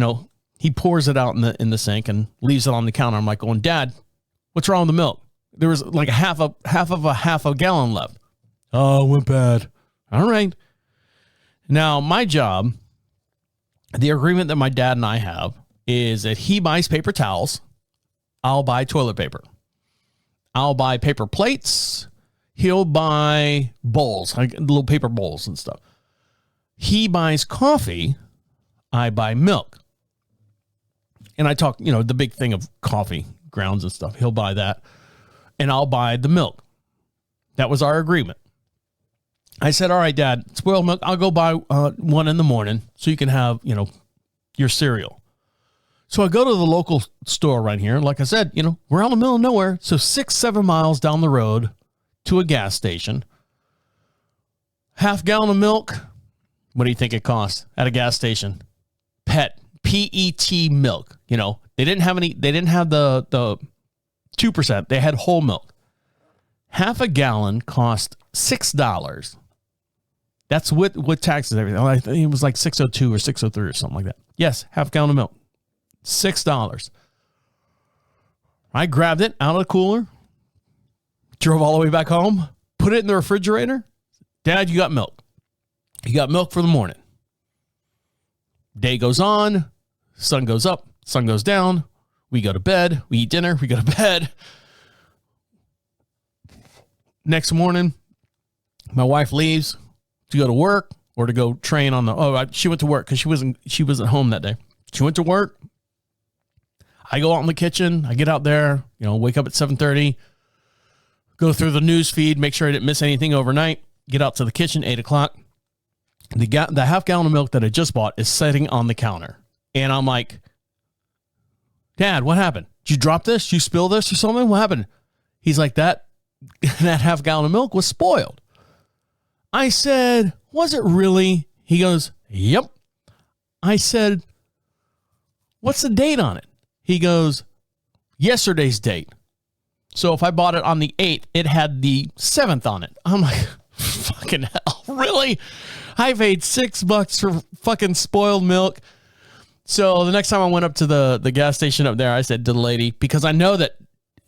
he pours it out in the sink and leaves it on the counter. I'm like going, Dad, what's wrong with the milk? There was like half a gallon left. Oh, it went bad. All right. Now, my job, the agreement that my dad and I have is that he buys paper towels. I'll buy toilet paper. I'll buy paper plates. He'll buy bowls, like little paper bowls and stuff. He buys coffee. I buy milk. And I talk, the big thing of coffee grounds and stuff. He'll buy that. And I'll buy the milk. That was our agreement. I said, all right, Dad, spoiled milk. I'll go buy one in the morning so you can have, your cereal. So I go to the local store right here. Like I said, we're out in the middle of nowhere. So 6-7 miles down the road to a gas station. Half gallon of milk. What do you think it costs at a gas station? PET milk. They didn't have the 2%. They had whole milk. Half a gallon cost $6. That's with taxes and everything. I think it was like $6.02 or $6.03 or something like that. Yes, half a gallon of milk. $6. I grabbed it out of the cooler, drove all the way back home, put it in the refrigerator. Dad, you got milk. You got milk for the morning. Day goes on, sun goes up, sun goes down. We go to bed, we eat dinner, we go to bed. Next morning, my wife leaves to go to work or to go train on she went to work because she wasn't home that day. She went to work. I go out in the kitchen. I get out there, wake up at 7:30, go through the news feed, make sure I didn't miss anything overnight, get out to the kitchen, 8 o'clock. The half gallon of milk that I just bought is sitting on the counter. And I'm like, Dad, what happened? Did you drop this? Did you spill this or something? What happened? He's like, that half gallon of milk was spoiled. I said, was it really? He goes, yep. I said, what's the date on it? He goes, yesterday's date. So if I bought it on the 8th, it had the 7th on it. I'm like, fucking hell, really? I paid $6 for fucking spoiled milk. So the next time I went up to the gas station up there, I said to the lady, because I know that,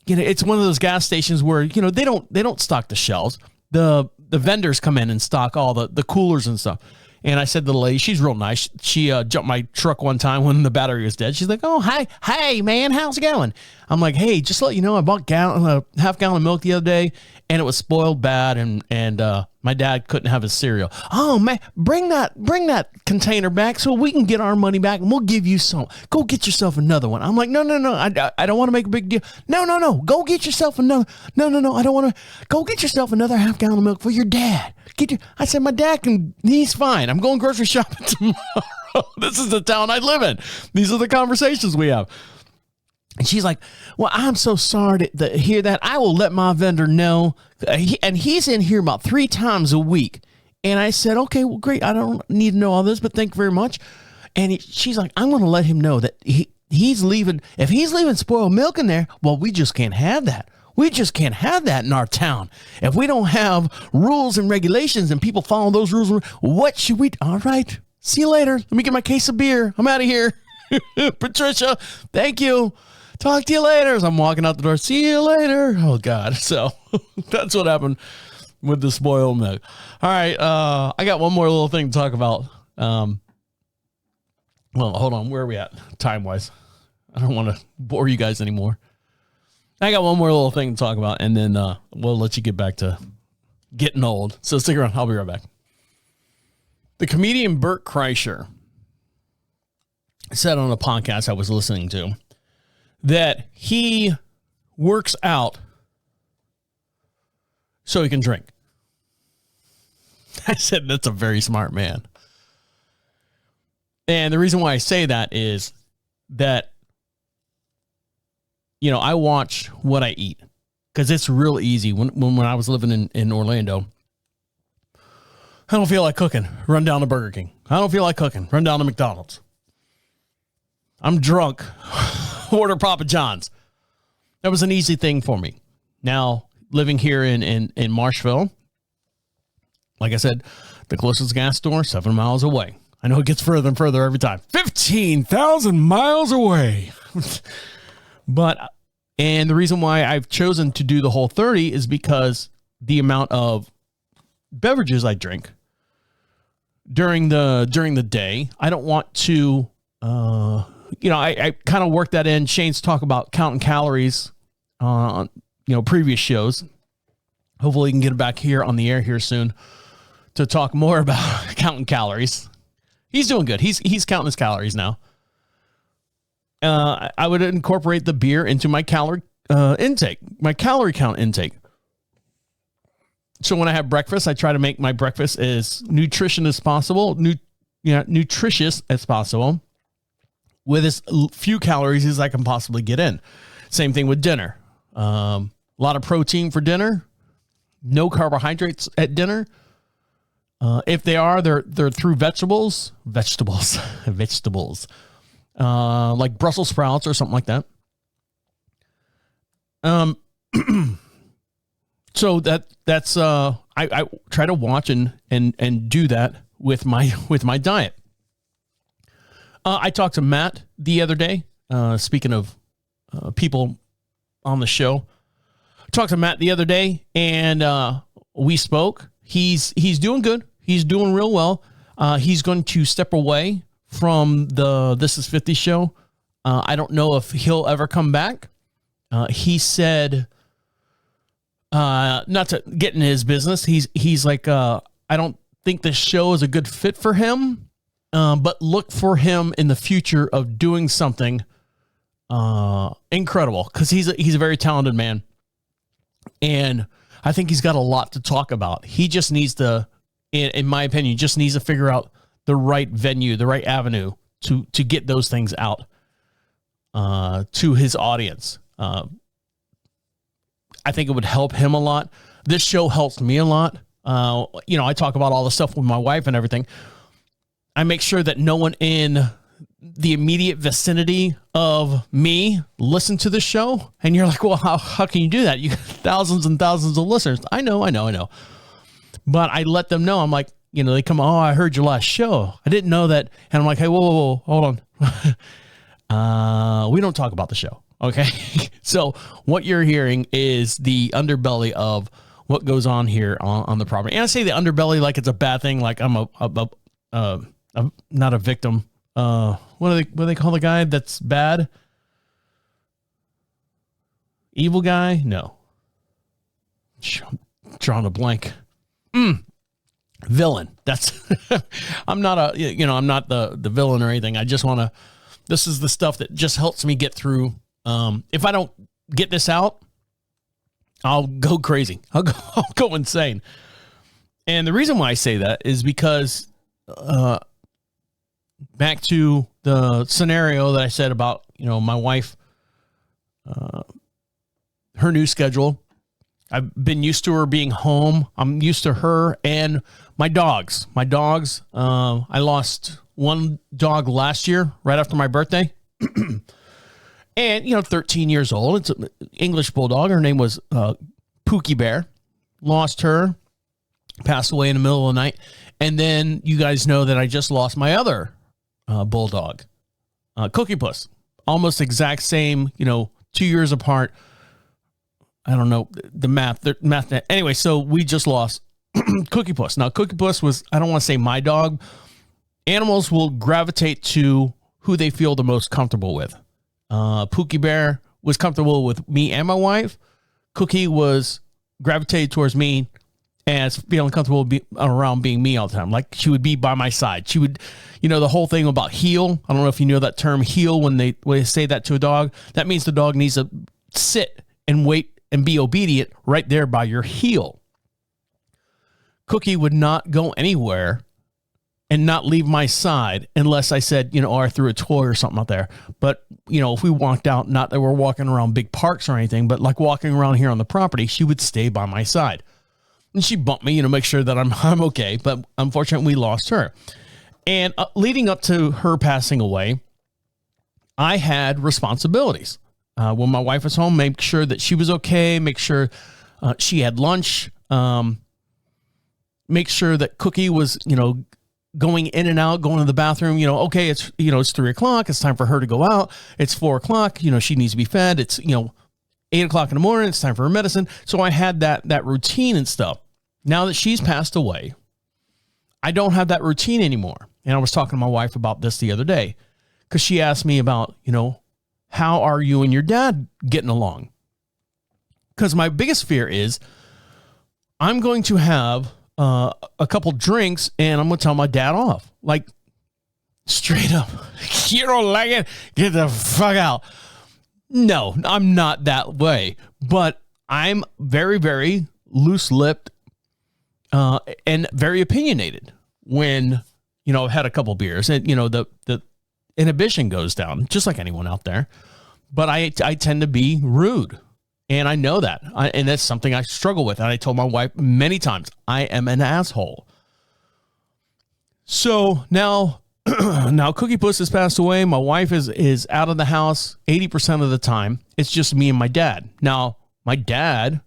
it's one of those gas stations where, they don't stock the shelves. The vendors come in and stock all the coolers and stuff. And I said to the lady, she's real nice. She jumped my truck one time when the battery was dead. She's like, oh, hey, man, how's it going? I'm like, hey, just to let you know, I bought half gallon of milk the other day, and it was spoiled bad, and my dad couldn't have his cereal. Oh, man, bring that container back so we can get our money back, and we'll give you some. Go get yourself another one. I'm like, no, I don't want to make a big deal. No, go get yourself another. No, I don't want to. Go get yourself another half gallon of milk for your dad. I said, my dad he's fine. I'm going grocery shopping tomorrow. This is the town I live in. These are the conversations we have. And she's like, well, I'm so sorry to hear that. I will let my vendor know. And he's in here about 3 times a week. And I said, okay, well, great. I don't need to know all this, but thank you very much. And she's like, I'm going to let him know that he's leaving. If he's leaving spoiled milk in there, well, we just can't have that. We just can't have that in our town. If we don't have rules and regulations and people follow those rules, what should we do? All right. See you later. Let me get my case of beer. I'm out of here. Patricia, thank you. Talk to you later. As I'm walking out the door. See you later. Oh, God. So that's what happened with the spoiled milk. All right. I got one more little thing to talk about. Well, hold on. Where are we at time-wise? I don't want to bore you guys anymore. I got one more little thing to talk about, and then we'll let you get back to getting old. So stick around. I'll be right back. The comedian Bert Kreischer said on a podcast I was listening to that he works out so he can drink. I said, that's a very smart man. And the reason why I say that is that, I watch what I eat because it's real easy. When I was living in Orlando, I don't feel like cooking. Run down to Burger King. I don't feel like cooking. Run down to McDonald's. I'm drunk. Order Papa John's. That was an easy thing for me. Now, living here in Marshville, like I said, the closest gas store, 7 miles away. I know it gets further and further every time. 15,000 miles away. And the reason why I've chosen to do the whole 30 is because the amount of beverages I drink during the day, I don't want to, I kind of work that in. Shane's talk about counting calories on, previous shows. Hopefully we can get it back here on the air here soon to talk more about counting calories. He's doing good. He's counting his calories now. I would incorporate the beer into my calorie intake, my calorie count intake. So when I have breakfast, I try to make my breakfast as nutritious as possible, nutritious as possible, with as few calories as I can possibly get in. Same thing with dinner. A lot of protein for dinner, no carbohydrates at dinner. If they are, they're through vegetables, like Brussels sprouts or something like that. So that's I try to watch and do that with my diet. I talked to Matt the other day. Speaking of people on the show, I talked to Matt the other day, and we spoke. He's doing good. He's doing real well. He's going to step away from the This Is 50 show. I don't know if he'll ever come back. He said, not to get in his business. He's like, I don't think this show is a good fit for him. But look for him in the future of doing something incredible, because he's a very talented man, and I think he's got a lot to talk about. He just needs to, in my opinion, just needs to figure out the right venue, the right avenue to get those things out to his audience. I think it would help him a lot. This show helps me a lot. I talk about all the stuff with my wife and everything. I make sure that no one in the immediate vicinity of me listen to the show. And you're like, well, how can you do that? You got thousands and thousands of listeners. I know. But I let them know. I'm like, they come, oh, I heard your last show. I didn't know that. And I'm like, hey, whoa, hold on. We don't talk about the show. Okay. So what you're hearing is the underbelly of what goes on here on the property. And I say the underbelly like it's a bad thing. Like I'm not a victim. What do they call the guy that's bad? Evil guy? No. Drawing a blank. Villain. That's I'm not I'm not the villain or anything. I just want to, this is the stuff that just helps me get through. If I don't get this out, I'll go crazy. I'll go insane. And the reason why I say that is because, back to the scenario that I said about, my wife, her new schedule. I've been used to her being home. I'm used to her and my dogs. I lost one dog last year, right after my birthday. And, 13 years old. It's an English bulldog. Her name was Pookie Bear. Lost her. Passed away in the middle of the night. And then you guys know that I just lost my other bulldog, Cookie Puss. Almost exact same, 2 years apart. I don't know the math. Anyway, so we just lost Cookie Puss. Now, Cookie Puss was, I don't want to say my dog. Animals will gravitate to who they feel the most comfortable with. Pookie Bear was comfortable with me and my wife. Cookie was gravitated towards me and feeling comfortable around being me all the time. Like she would be by my side. She would, the whole thing about heel. I don't know if you know that term heel when they say that to a dog. That means the dog needs to sit and wait and be obedient right there by your heel. Cookie would not go anywhere and not leave my side unless I said, or I threw a toy or something out there. But, if we walked out, not that we're walking around big parks or anything, but like walking around here on the property, she would stay by my side. And she bumped me, make sure that I'm okay. But unfortunately, we lost her. And leading up to her passing away, I had responsibilities. When my wife was home, make sure that she was okay, make sure she had lunch, make sure that Cookie was, going in and out, going to the bathroom, okay, it's 3:00. It's time for her to go out. It's 4:00. She needs to be fed. It's, 8:00 in the morning. It's time for her medicine. So I had that routine and stuff. Now that she's passed away, I don't have that routine anymore. And I was talking to my wife about this the other day because she asked me about, how are you and your dad getting along? Because my biggest fear is I'm going to have a couple drinks and I'm going to tell my dad off. Like, straight up. You don't like it? Get the fuck out. No, I'm not that way. But I'm very, very loose-lipped and very opinionated when, I've had a couple beers. And, the inhibition goes down, just like anyone out there. But I tend to be rude. And I know that. And that's something I struggle with. And I told my wife many times, I am an asshole. So now Cookie Puss has passed away. My wife is out of the house 80% of the time. It's just me and my dad. Now, my dad,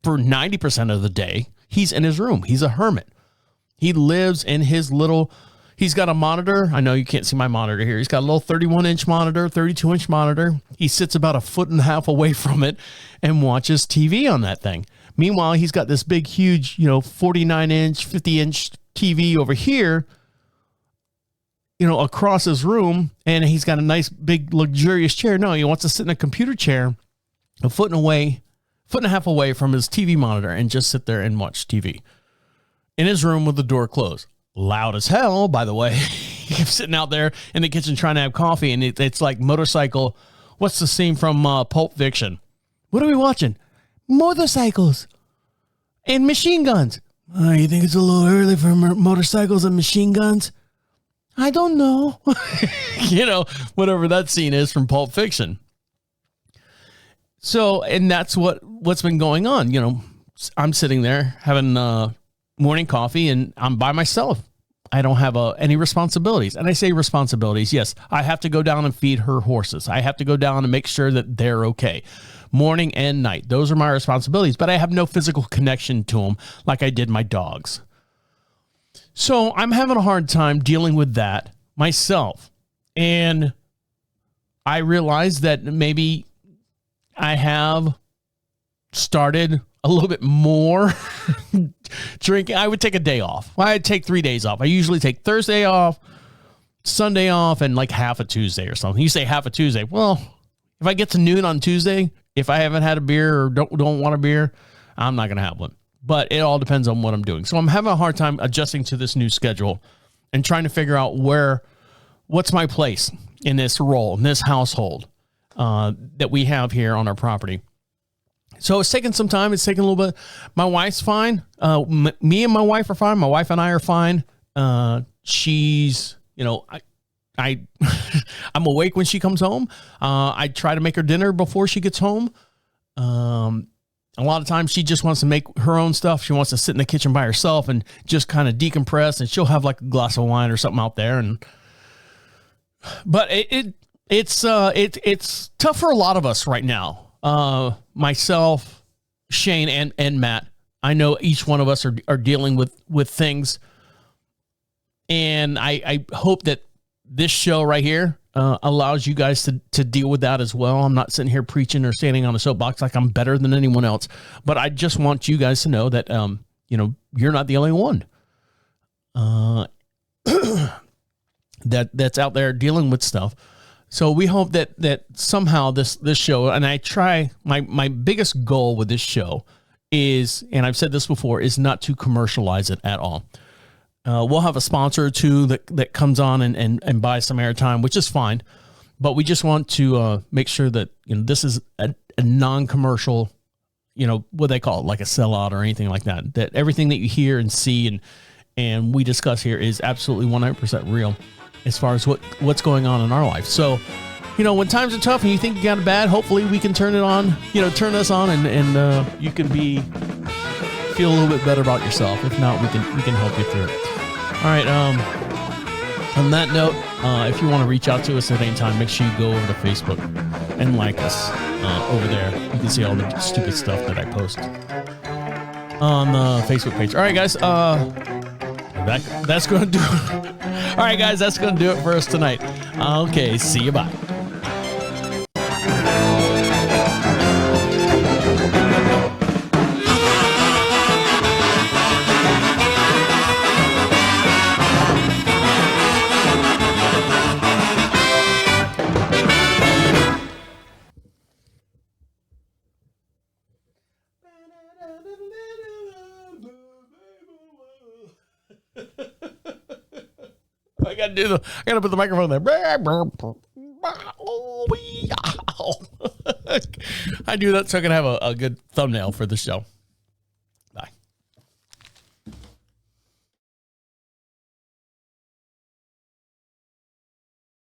for 90% of the day, he's in his room. He's a hermit. He lives in his he's got a monitor. I know you can't see my monitor here. He's got a little 31-inch monitor, 32-inch monitor. He sits about 1.5 feet away from it and watches TV on that thing. Meanwhile, he's got this big, huge, 49-inch, 50-inch TV over here, across his room, and he's got a nice, big, luxurious chair. No, he wants to sit in a computer chair 1.5 feet away from his TV monitor and just sit there and watch TV in his room with the door closed. Loud as hell, by the way. He kept sitting out there in the kitchen trying to have coffee, and it's like motorcycle. What's the scene from Pulp Fiction? What are we watching? Motorcycles and machine guns. You think it's a little early for motorcycles and machine guns? I don't know. Whatever that scene is from Pulp Fiction. So, and that's what's been going on. I'm sitting there having morning coffee, and I'm by myself. I don't have any responsibilities. And I say responsibilities. Yes, I have to go down and feed her horses. I have to go down and make sure that they're okay. Morning and night. Those are my responsibilities. But I have no physical connection to them like I did my dogs. So I'm having a hard time dealing with that myself. And I realize that maybe I have started a little bit more drinking. I would take a day off. I'd take 3 days off. I usually take Thursday off, Sunday off, and like half a Tuesday or something. You say half a Tuesday. Well, if I get to noon on Tuesday, if I haven't had a beer or don't want a beer, I'm not going to have one. But it all depends on what I'm doing. So I'm having a hard time adjusting to this new schedule and trying to figure out what's my place in this role, in this household that we have here on our property. So it's taking some time. It's taking a little bit. My wife's fine. Me and my wife are fine. My wife and I are fine. She's, I'm awake when she comes home. I try to make her dinner before she gets home. A lot of times she just wants to make her own stuff. She wants to sit in the kitchen by herself and just kind of decompress, and she'll have like a glass of wine or something out there. But it's tough for a lot of us right now. Myself, Shane, and Matt. I know each one of us are dealing with things, and I hope that this show right here allows you guys to deal with that as well. I'm not sitting here preaching or standing on a soapbox like I'm better than anyone else, but I just want you guys to know that you're not the only one that's out there dealing with stuff. So we hope that somehow this show, and I try, my biggest goal with this show is, and I've said this before, is not to commercialize it at all. We'll have a sponsor or two that comes on and buys some airtime, which is fine. But we just want to make sure that this is a non-commercial, what they call it, like a sellout or anything like that. That everything that you hear and see and we discuss here is absolutely 100% real as far as what's going on in our life. So, when times are tough and you think you got it bad, hopefully we can turn it on, turn this on and you can feel a little bit better about yourself. If not, we can help you through it. All right. On that note, if you want to reach out to us at any time, make sure you go over to Facebook and like us over there. You can see all the stupid stuff that I post on the Facebook page. All right, guys. With That's going to do it. All right, guys, that's going to do it for us tonight. Okay, see you. Bye. I gotta put the microphone there. I do that so I can have a good thumbnail for the show.